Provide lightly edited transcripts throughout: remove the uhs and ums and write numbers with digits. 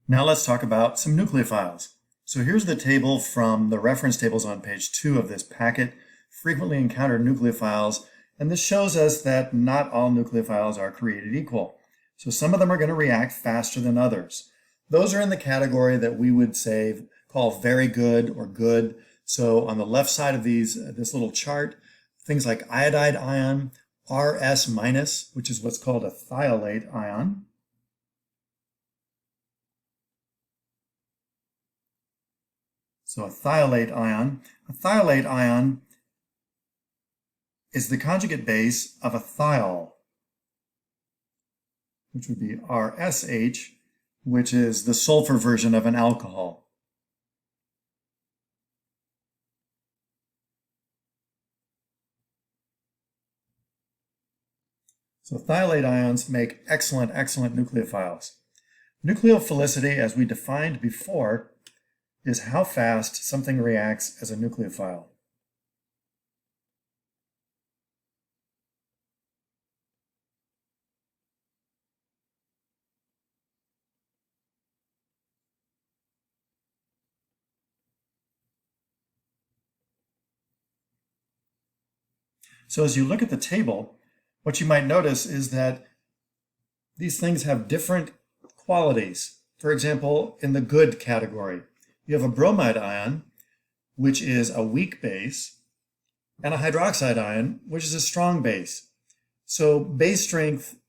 Now let's talk about some nucleophiles. So here's the table from the reference tables on page 2 of this packet, frequently encountered nucleophiles, and this shows us that not all nucleophiles are created equal. So some of them are going to react faster than others. Those are in the category that we would say call very good or good. So on the left side of this little chart, things like iodide ion, Rs minus, which is what's called a thiolate ion. So a thiolate ion is the conjugate base of a thiol, which would be RSH, which is the sulfur version of an alcohol. So thiolate ions make excellent nucleophiles. Nucleophilicity, as we defined before, is how fast something reacts as a nucleophile. So as you look at the table, what you might notice is that these things have different qualities. For example, in the good category, you have a bromide ion, which is a weak base, and a hydroxide ion, which is a strong base. So base strength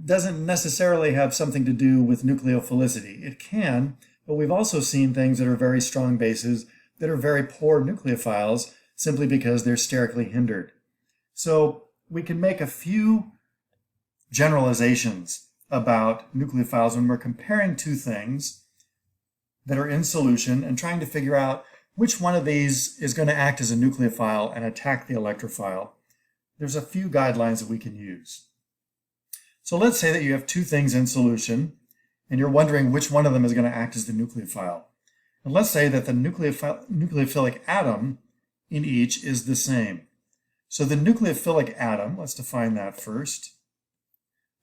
doesn't necessarily have something to do with nucleophilicity. It can, but we've also seen things that are very strong bases that are very poor nucleophiles simply because they're sterically hindered. So we can make a few generalizations about nucleophiles when we're comparing two things that are in solution and trying to figure out which one of these is going to act as a nucleophile and attack the electrophile. There's a few guidelines that we can use. So let's say that you have two things in solution and you're wondering which one of them is going to act as the nucleophile. And let's say that the nucleophilic atom in each is the same. So the nucleophilic atom, let's define that first.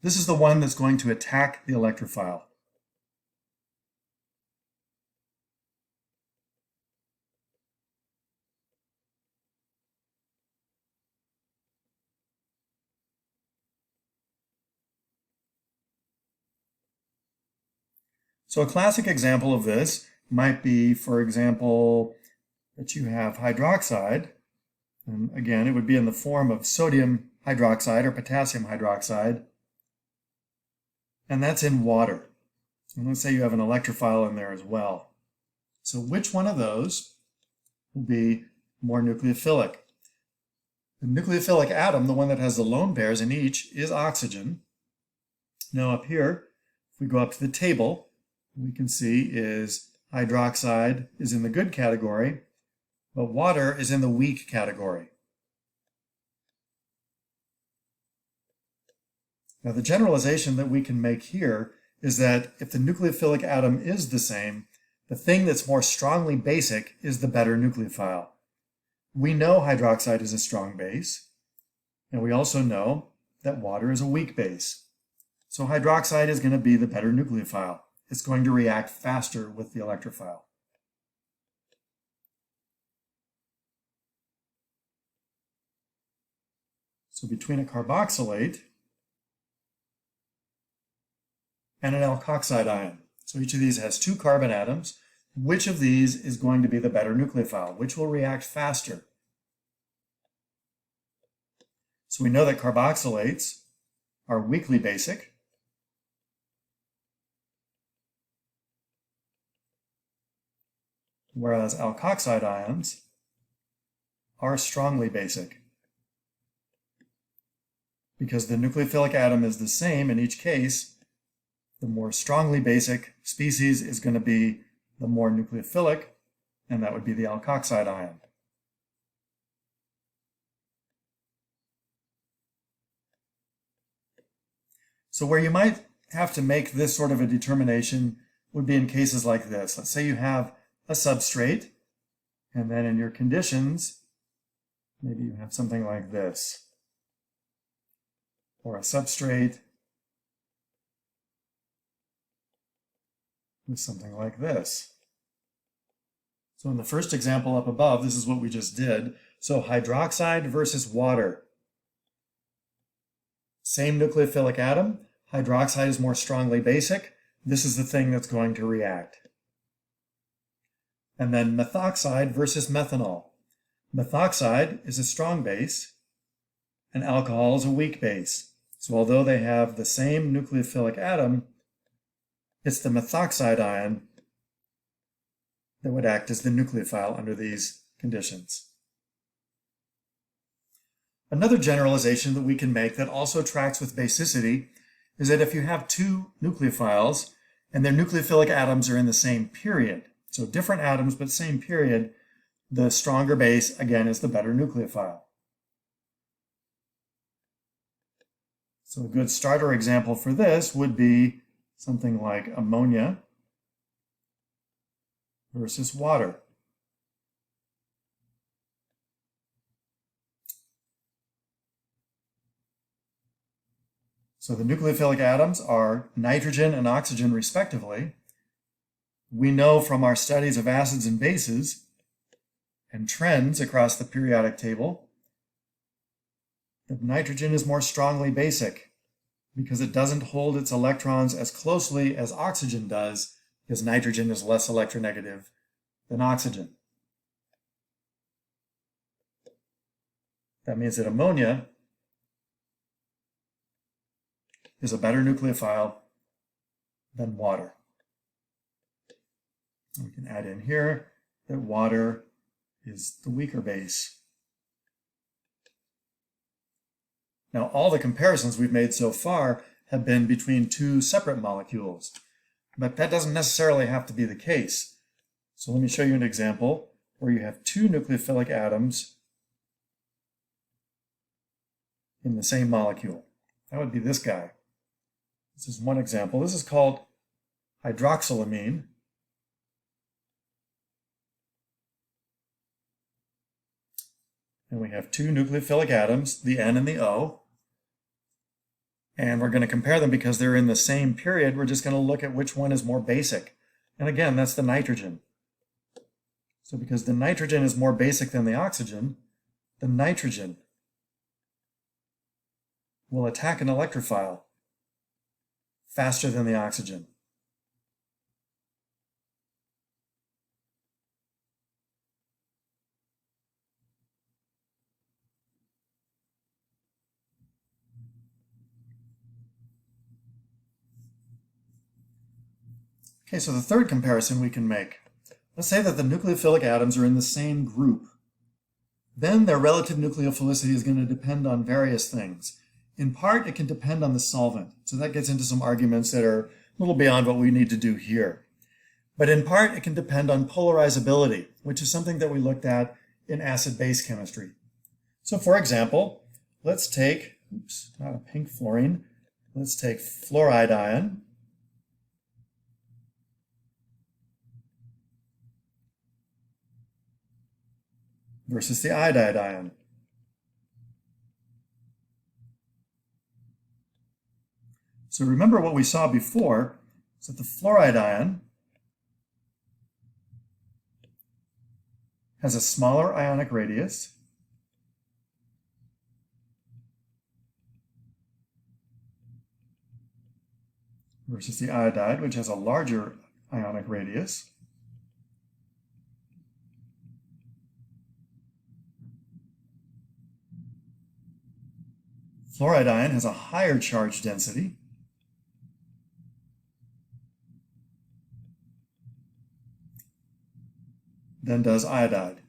This is the one that's going to attack the electrophile. So a classic example of this might be, for example, that you have hydroxide. And again, it would be in the form of sodium hydroxide or potassium hydroxide. And that's in water. And let's say you have an electrophile in there as well. So which one of those will be more nucleophilic? The nucleophilic atom, the one that has the lone pairs in each, is oxygen. Now up here, if we go up to the table, we can see is hydroxide is in the good category, but water is in the weak category. Now the generalization that we can make here is that if the nucleophilic atom is the same, the thing that's more strongly basic is the better nucleophile. We know hydroxide is a strong base, and we also know that water is a weak base. So hydroxide is going to be the better nucleophile. It's going to react faster with the electrophile. So between a carboxylate and an alkoxide ion, so each of these has two carbon atoms, which of these is going to be the better nucleophile? Which will react faster? So we know that carboxylates are weakly basic, whereas alkoxide ions are strongly basic. Because the nucleophilic atom is the same in each case, the more strongly basic species is going to be the more nucleophilic, and that would be the alkoxide ion. So where you might have to make this sort of a determination would be in cases like this. Let's say you have a substrate, and then in your conditions, maybe you have something like this, or a substrate with something like this. So in the first example up above, this is what we just did. So hydroxide versus water. Same nucleophilic atom. Hydroxide is more strongly basic. This is the thing that's going to react. And then methoxide versus methanol. Methoxide is a strong base, and alcohol is a weak base. So although they have the same nucleophilic atom, it's the methoxide ion that would act as the nucleophile under these conditions. Another generalization that we can make that also tracks with basicity is that if you have two nucleophiles and their nucleophilic atoms are in the same period, so different atoms but same period, the stronger base, again, is the better nucleophile. So a good starter example for this would be something like ammonia versus water. So the nucleophilic atoms are nitrogen and oxygen respectively. We know from our studies of acids and bases and trends across the periodic table that nitrogen is more strongly basic because it doesn't hold its electrons as closely as oxygen does, because nitrogen is less electronegative than oxygen. That means that ammonia is a better nucleophile than water. We can add in here that water is the weaker base. Now, all the comparisons we've made so far have been between two separate molecules, but that doesn't necessarily have to be the case. So let me show you an example where you have two nucleophilic atoms in the same molecule. That would be this guy. This is one example. This is called hydroxylamine. And we have two nucleophilic atoms, the N and the O. And we're going to compare them because they're in the same period. We're just going to look at which one is more basic. And again, that's the nitrogen. So because the nitrogen is more basic than the oxygen, the nitrogen will attack an electrophile faster than the oxygen. Okay, so the third comparison we can make. Let's say that the nucleophilic atoms are in the same group. Then their relative nucleophilicity is going to depend on various things. In part, it can depend on the solvent. So that gets into some arguments that are a little beyond what we need to do here. But in part, it can depend on polarizability, which is something that we looked at in acid-base chemistry. So for example, let's take, not a pink fluorine, let's take fluoride ion. Versus the iodide ion. So remember what we saw before, is that the fluoride ion has a smaller ionic radius versus the iodide, which has a larger ionic radius. Fluoride ion has a higher charge density. Than does iodide.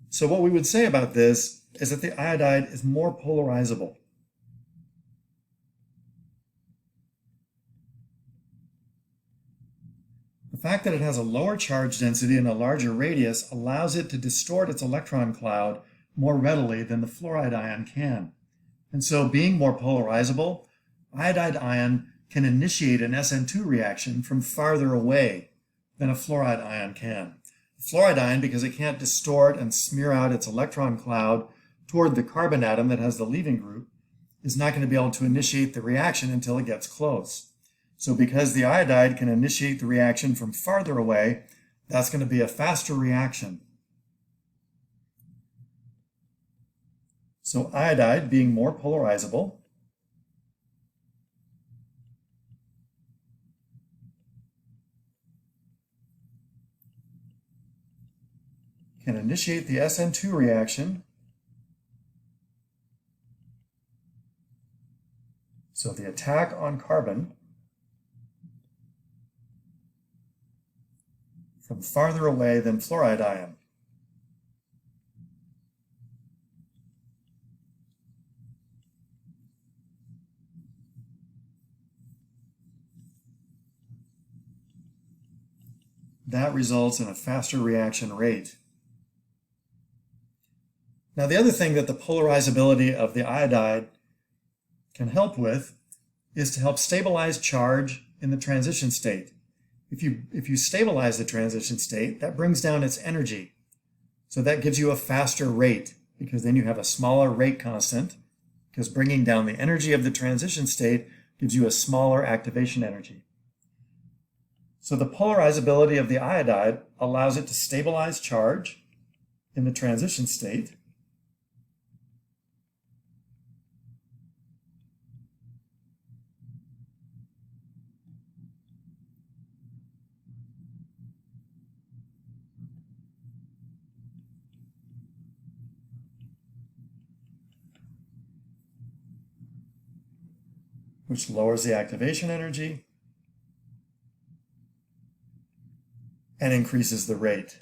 So what we would say about this is that the iodide is more polarizable. The fact that it has a lower charge density and a larger radius allows it to distort its electron cloud more readily than the fluoride ion can. And so being more polarizable, iodide ion can initiate an SN2 reaction from farther away than a fluoride ion can. Fluoride ion, because it can't distort and smear out its electron cloud toward the carbon atom that has the leaving group, is not going to be able to initiate the reaction until it gets close. So because the iodide can initiate the reaction from farther away, that's going to be a faster reaction. So iodide, being more polarizable, can initiate the SN2 reaction. So the attack on carbon from farther away than fluoride ion. That results in a faster reaction rate. Now, the other thing that the polarizability of the iodide can help with is to help stabilize charge in the transition state. If you stabilize the transition state, that brings down its energy. So that gives you a faster rate, because then you have a smaller rate constant, because bringing down the energy of the transition state gives you a smaller activation energy. So the polarizability of the iodide allows it to stabilize charge in the transition state, which lowers the activation energy and increases the rate.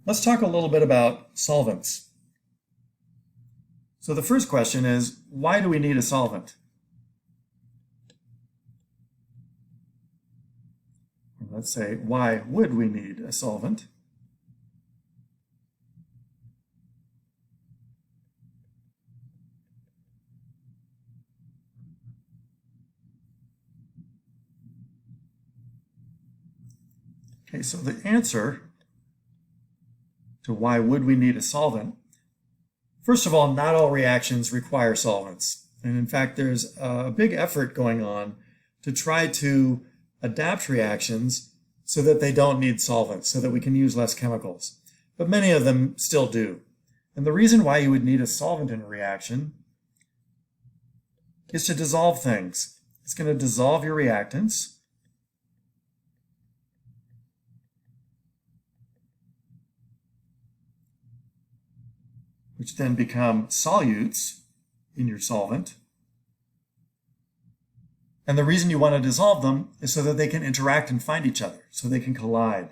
Let's talk a little bit about solvents. So the first question is, why do we need a solvent? Let's say, why would we need a solvent? Okay, so the answer to why would we need a solvent, first of all, not all reactions require solvents. And in fact, there's a big effort going on to try to adapt reactions so that they don't need solvents, so that we can use less chemicals. But many of them still do. And the reason why you would need a solvent in a reaction is to dissolve things. It's going to dissolve your reactants. Which then become solutes in your solvent. And the reason you want to dissolve them is so that they can interact and find each other, so they can collide.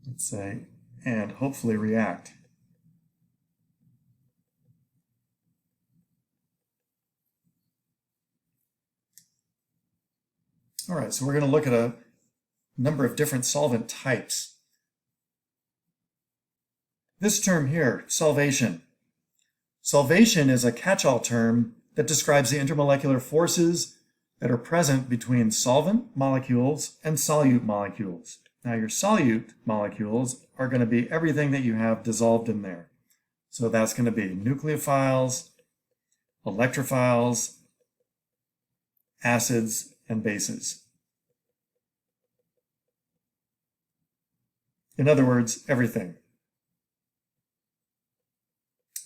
Let's say, and hopefully react. All right, so we're going to look at a number of different solvent types. This term here, solvation. Solvation is a catch-all term that describes the intermolecular forces that are present between solvent molecules and solute molecules. Now, your solute molecules are going to be everything that you have dissolved in there. So that's going to be nucleophiles, electrophiles, acids, and bases. In other words, everything.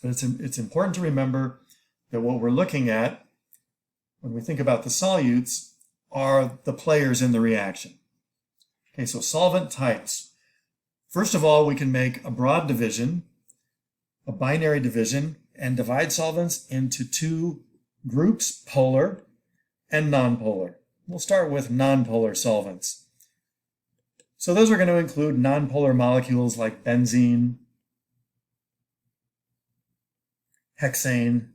But it's important to remember that what we're looking at when we think about the solutes are the players in the reaction. Okay, so solvent types. First of all, we can make a broad division, a binary division, and divide solvents into two groups, polar and nonpolar. We'll start with nonpolar solvents. So those are going to include nonpolar molecules like benzene, hexane,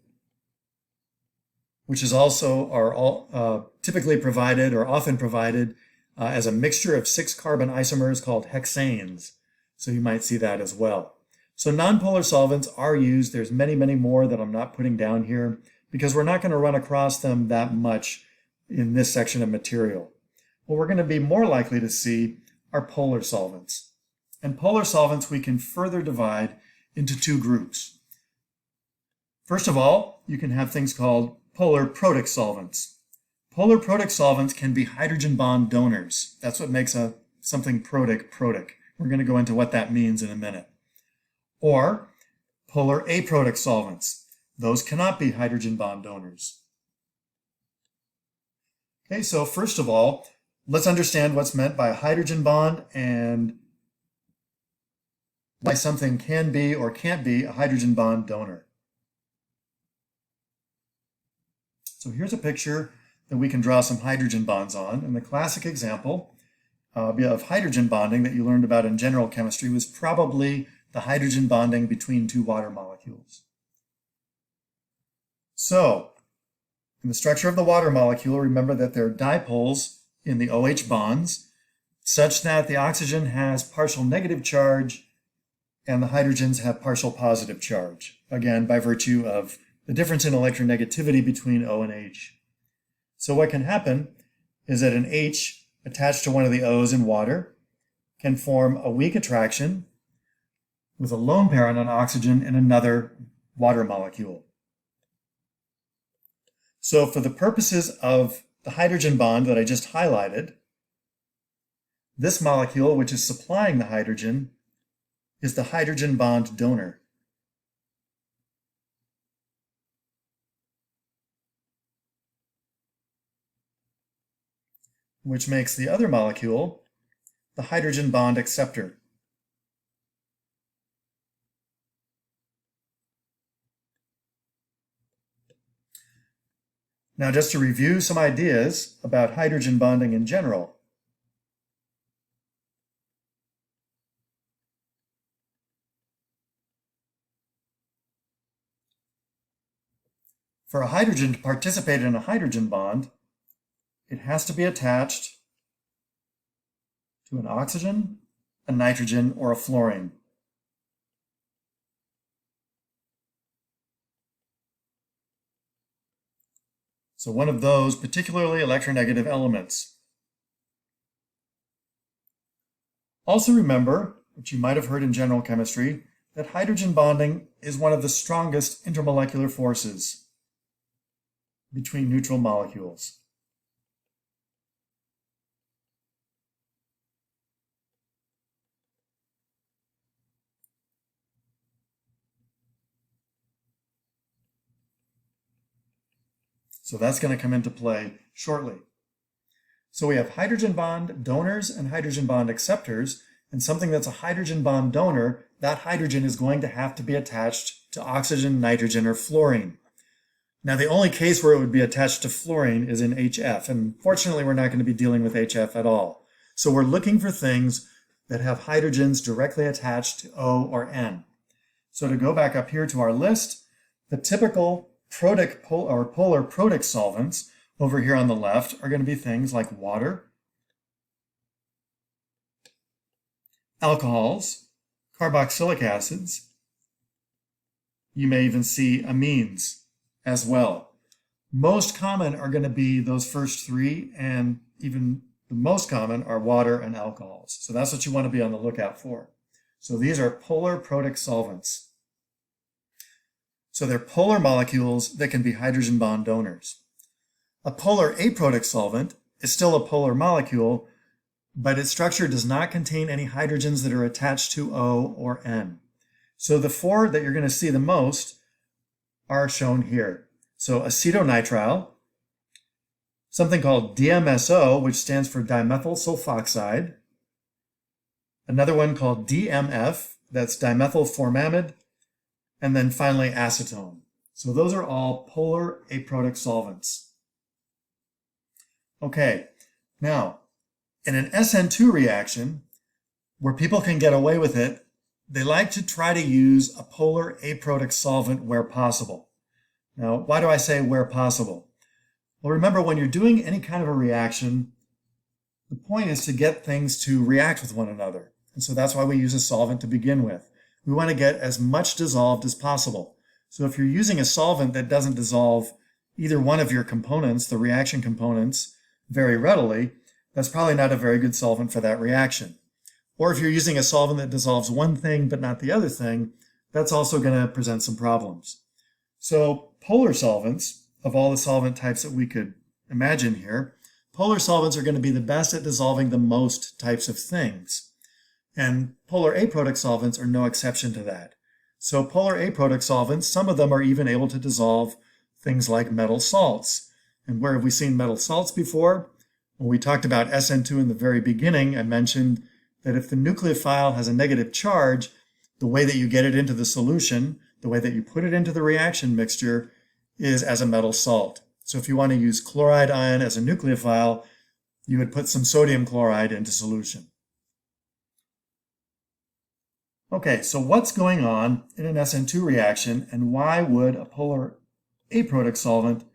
which is also typically provided or often provided as a mixture of 6 carbon isomers called hexanes. So you might see that as well. So nonpolar solvents are used. There's many, many more that I'm not putting down here because we're not going to run across them that much in this section of material. What we're going to be more likely to see are polar solvents. And polar solvents we can further divide into 2 groups. First of all, you can have things called polar protic solvents. Polar protic solvents can be hydrogen bond donors. That's what makes something protic. We're going to go into what that means in a minute. Or polar aprotic solvents. Those cannot be hydrogen bond donors. Okay, so first of all, let's understand what's meant by a hydrogen bond and why something can be or can't be a hydrogen bond donor. So here's a picture that we can draw some hydrogen bonds on. And the classic example of hydrogen bonding that you learned about in general chemistry was probably the hydrogen bonding between 2 water molecules. So, in the structure of the water molecule, remember that there are dipoles in the OH bonds such that the oxygen has partial negative charge and the hydrogens have partial positive charge, again, by virtue of the difference in electronegativity between O and H. So what can happen is that an H attached to one of the O's in water can form a weak attraction with a lone pair on an oxygen in another water molecule. So for the purposes of the hydrogen bond that I just highlighted, this molecule, which is supplying the hydrogen, is the hydrogen bond donor. Which makes the other molecule the hydrogen bond acceptor. Now, just to review some ideas about hydrogen bonding in general. For a hydrogen to participate in a hydrogen bond, it has to be attached to an oxygen, a nitrogen, or a fluorine. So one of those particularly electronegative elements. Also remember, which you might have heard in general chemistry, that hydrogen bonding is one of the strongest intermolecular forces between neutral molecules. So that's going to come into play shortly. So we have hydrogen bond donors and hydrogen bond acceptors, and something that's a hydrogen bond donor, that hydrogen is going to have to be attached to oxygen, nitrogen, or fluorine. Now, the only case where it would be attached to fluorine is in HF, and fortunately, we're not going to be dealing with HF at all. So we're looking for things that have hydrogens directly attached to O or N. So to go back up here to our list, the typical polar protic solvents over here on the left are going to be things like water, alcohols, carboxylic acids. You may even see amines as well. Most common are going to be those first 3, and even the most common are water and alcohols. So that's what you want to be on the lookout for. So these are polar protic solvents. So they're polar molecules that can be hydrogen bond donors. A polar aprotic solvent is still a polar molecule, but its structure does not contain any hydrogens that are attached to O or N. So the 4 that you're going to see the most are shown here. So acetonitrile, something called DMSO, which stands for dimethyl sulfoxide, another one called DMF, that's dimethyl formamide, and then finally acetone. So those are all polar aprotic solvents. Okay, now in an SN2 reaction, where people can get away with it they like to try to use a polar aprotic solvent where possible. Now, why do I say where possible? Well, remember, when you're doing any kind of a reaction, the point is to get things to react with one another. And so that's why we use a solvent to begin with. We want to get as much dissolved as possible. So if you're using a solvent that doesn't dissolve either one of your components, the reaction components, very readily, that's probably not a very good solvent for that reaction. Or if you're using a solvent that dissolves one thing but not the other thing, that's also going to present some problems. So polar solvents, of all the solvent types that we could imagine here, polar solvents are going to be the best at dissolving the most types of things. And polar aprotic solvents are no exception to that. So polar aprotic solvents, some of them are even able to dissolve things like metal salts. And where have we seen metal salts before? When we talked about SN2 in the very beginning, I mentioned that if the nucleophile has a negative charge, the way that you get it into the solution, the way that you put it into the reaction mixture, is as a metal salt. So if you want to use chloride ion as a nucleophile, you would put some sodium chloride into solution. Okay, so what's going on in an SN2 reaction, and why would a polar aprotic solvent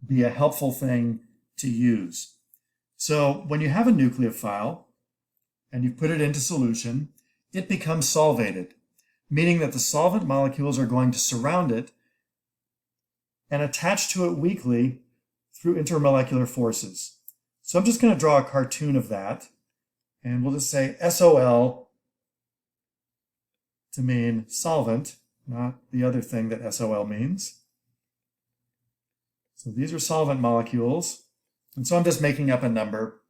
be a helpful thing to use? So when you have a nucleophile and you put it into solution, it becomes solvated, meaning that the solvent molecules are going to surround it and attach to it weakly through intermolecular forces. So I'm just going to draw a cartoon of that, and we'll just say SOL to mean solvent, not the other thing that SOL means. So these are solvent molecules, and so I'm just making up a number.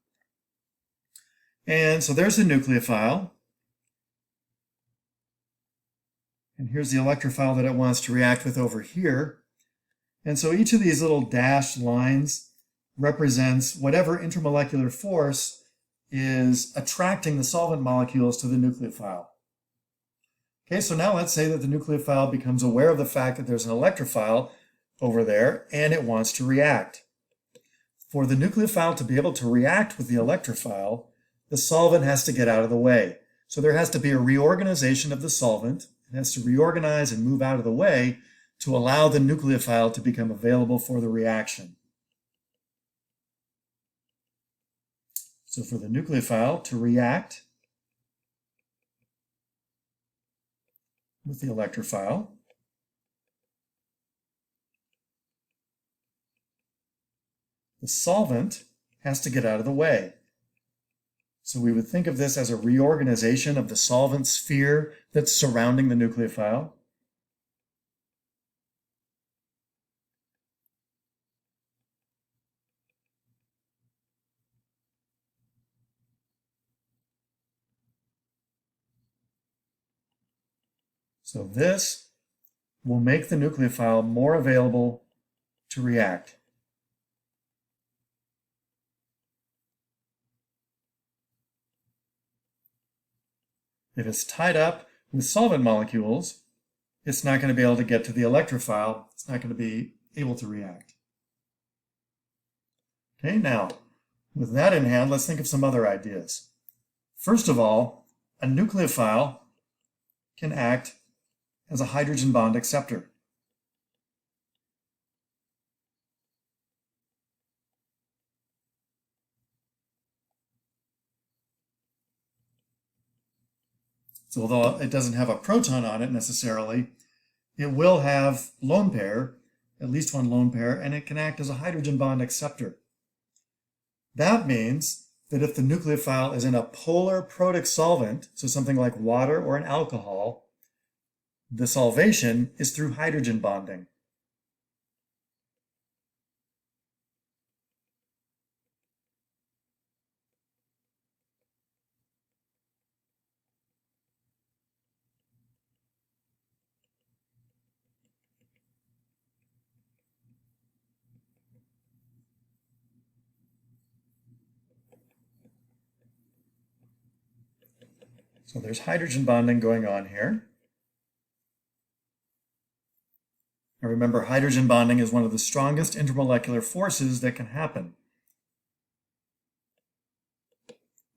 And so there's the nucleophile, and here's the electrophile that it wants to react with over here. And so each of these little dashed lines represents whatever intermolecular force is attracting the solvent molecules to the nucleophile. Okay, so now let's say that the nucleophile becomes aware of the fact that there's an electrophile over there and it wants to react. For the nucleophile to be able to react with the electrophile, the solvent has to get out of the way. So there has to be a reorganization of the solvent. It has to reorganize and move out of the way to allow the nucleophile to become available for the reaction. So for the nucleophile to react with the electrophile, the solvent has to get out of the way. So we would think of this as a reorganization of the solvent sphere that's surrounding the nucleophile. So this will make the nucleophile more available to react. If it's tied up with solvent molecules, it's not going to be able to get to the electrophile. It's not going to be able to react. Okay, now, with that in hand, let's think of some other ideas. First of all, a nucleophile can act as a hydrogen bond acceptor. So although it doesn't have a proton on it necessarily, it will have lone pair, at least one lone pair, and it can act as a hydrogen bond acceptor. That means that if the nucleophile is in a polar protic solvent, so something like water or an alcohol, the solvation is through hydrogen bonding. So there's hydrogen bonding going on here. Now remember, hydrogen bonding is one of the strongest intermolecular forces that can happen.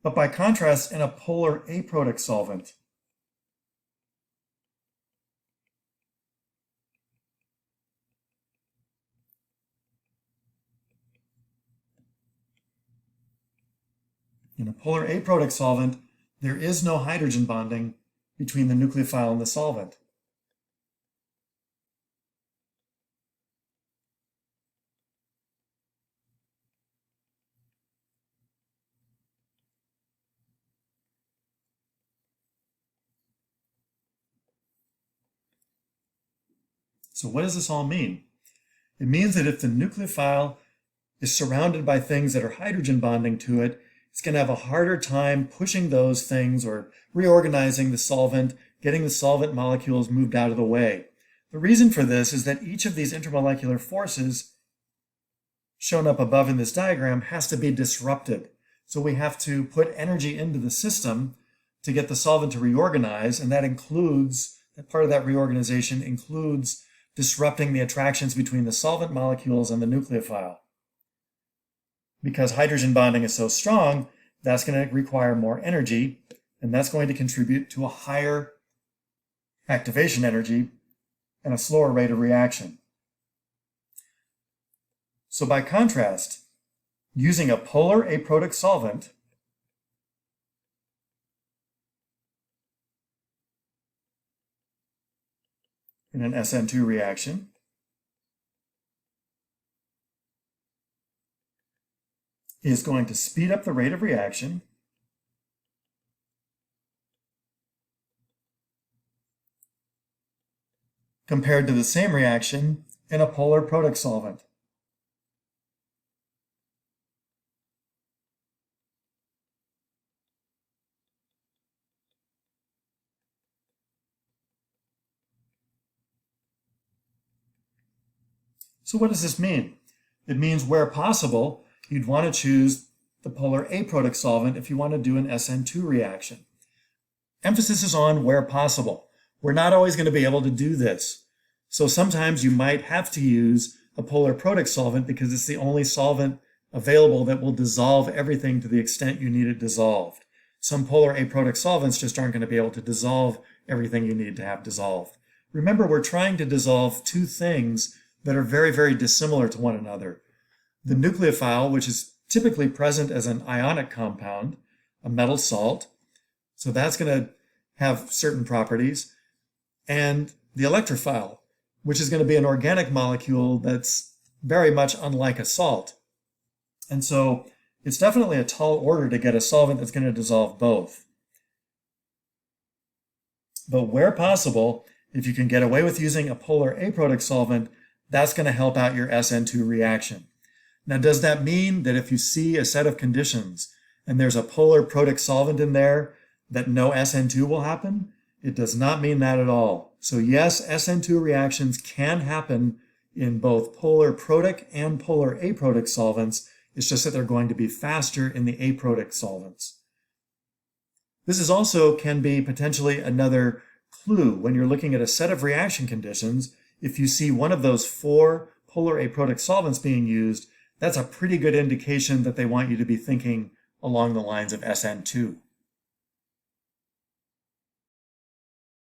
But by contrast, in a polar aprotic solvent, In a polar aprotic solvent, there is no hydrogen bonding between the nucleophile and the solvent. So what does this all mean? It means that if the nucleophile is surrounded by things that are hydrogen bonding to it, it's going to have a harder time pushing those things or reorganizing the solvent, getting the solvent molecules moved out of the way. The reason for this is that each of these intermolecular forces shown up above in this diagram has to be disrupted. So we have to put energy into the system to get the solvent to reorganize, and that part of that reorganization includes disrupting the attractions between the solvent molecules and the nucleophile. Because hydrogen bonding is so strong, that's going to require more energy, and that's going to contribute to a higher activation energy and a slower rate of reaction. So by contrast, using a polar aprotic solvent in an SN2 reaction is going to speed up the rate of reaction compared to the same reaction in a polar protic solvent. So what does this mean? It means where possible, you'd want to choose the polar aprotic solvent if you want to do an SN2 reaction. Emphasis is on where possible. We're not always going to be able to do this. So sometimes you might have to use a polar protic solvent because it's the only solvent available that will dissolve everything to the extent you need it dissolved. Some polar aprotic solvents just aren't going to be able to dissolve everything you need to have dissolved. Remember, we're trying to dissolve two things that are very, very dissimilar to one another. The nucleophile, which is typically present as an ionic compound, a metal salt, so that's going to have certain properties, and the electrophile, which is going to be an organic molecule that's very much unlike a salt. And so it's definitely a tall order to get a solvent that's going to dissolve both. But where possible, if you can get away with using a polar aprotic solvent, that's going to help out your SN2 reaction. Now, does that mean that if you see a set of conditions and there's a polar protic solvent in there, that no SN2 will happen? It does not mean that at all. So yes, SN2 reactions can happen in both polar protic and polar aprotic solvents. It's just that they're going to be faster in the aprotic solvents. This is also can be potentially another clue when you're looking at a set of reaction conditions. If you see one of those 4 polar aprotic solvents being used, that's a pretty good indication that they want you to be thinking along the lines of SN2.